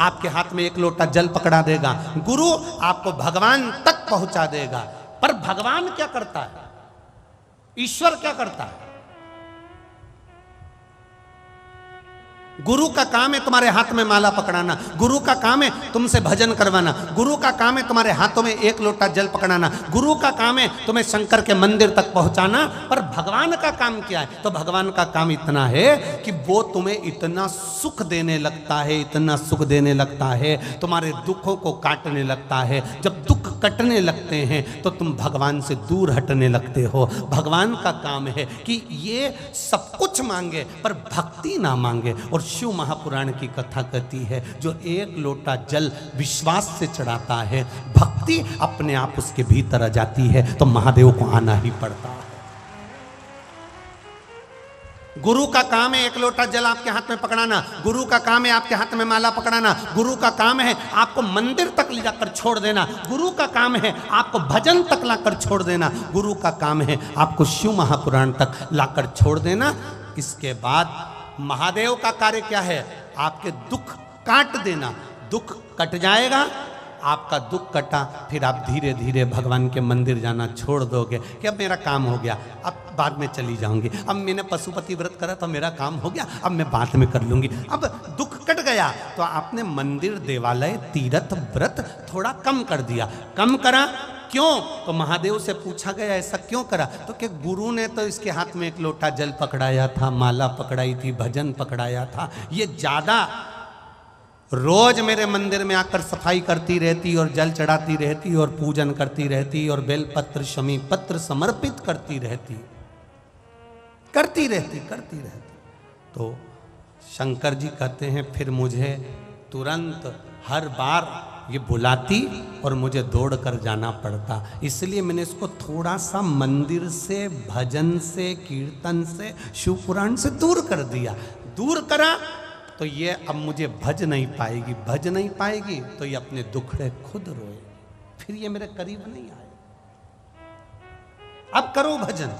आपके हाथ में एक लोटा जल पकड़ा देगा, गुरु आपको भगवान तक पहुंचा देगा। पर भगवान क्या करता है, ईश्वर क्या करता है? गुरु का काम है तुम्हारे हाथ में माला पकड़ाना, गुरु का काम है तुमसे भजन करवाना, गुरु का काम है तुम्हारे हाथों में एक लोटा जल पकड़ाना, गुरु का काम है तुम्हें शंकर के मंदिर तक पहुंचाना। पर भगवान का काम क्या है? तो भगवान का काम इतना है कि वो तुम्हें इतना सुख देने लगता है, इतना सुख देने लगता है, तुम्हारे दुखों को काटने लगता है। जब दुख कटने लगते हैं तो तुम भगवान से दूर हटने लगते हो। भगवान का काम है कि ये सब कुछ मांगे पर भक्ति ना मांगे। और शिव महापुराण की कथा कहती है, जो एक लोटा जल विश्वास से चढ़ाता है, भक्ति अपने आप उसके भीतर आ जाती है, तो महादेव को आना ही पड़ता है। गुरु का काम है एक लोटा जल आपके हाथ में पकड़ाना, गुरु का काम है आपके हाथ में माला पकड़ाना, गुरु का काम है आपको मंदिर तक ले जाकर छोड़ देना, गुरु का काम है आपको भजन तक लाकर छोड़ देना, गुरु का काम है आपको शिव महापुराण तक लाकर छोड़ देना। इसके बाद महादेव का कार्य क्या है? आपके दुख काट देना। दुख कट जाएगा, आपका दुख कटा, फिर आप धीरे धीरे भगवान के मंदिर जाना छोड़ दोगे कि अब मेरा काम हो गया, अब बाद में चली जाऊंगी, अब मैंने पशुपति व्रत करा तो मेरा काम हो गया, अब मैं बाद में कर लूंगी। अब दुख कट गया तो आपने मंदिर, देवालय, तीर्थ, व्रत थोड़ा कम कर दिया। कम करा क्यों? तो महादेव से पूछा गया ऐसा क्यों करा? तो कि गुरु ने तो इसके हाथ में एक लोटा जल पकड़ाया था, माला पकड़ाई थी, भजन पकड़ाया था, ये ज्यादा रोज मेरे मंदिर में आकर सफाई करती रहती और जल चढ़ाती रहती और पूजन करती रहती और बेलपत्र शमी पत्र समर्पित करती रहती। तो शंकर जी कहते हैं फिर मुझे तुरंत हर बार ये बुलाती और मुझे दौड़ कर जाना पड़ता, इसलिए मैंने इसको थोड़ा सा मंदिर से, भजन से, कीर्तन से, शिव पुराण से दूर कर दिया। दूर करा तो ये अब मुझे भज नहीं पाएगी, भज नहीं पाएगी तो ये अपने दुखड़े खुद रोए, फिर ये मेरे करीब नहीं आए। अब करो भजन।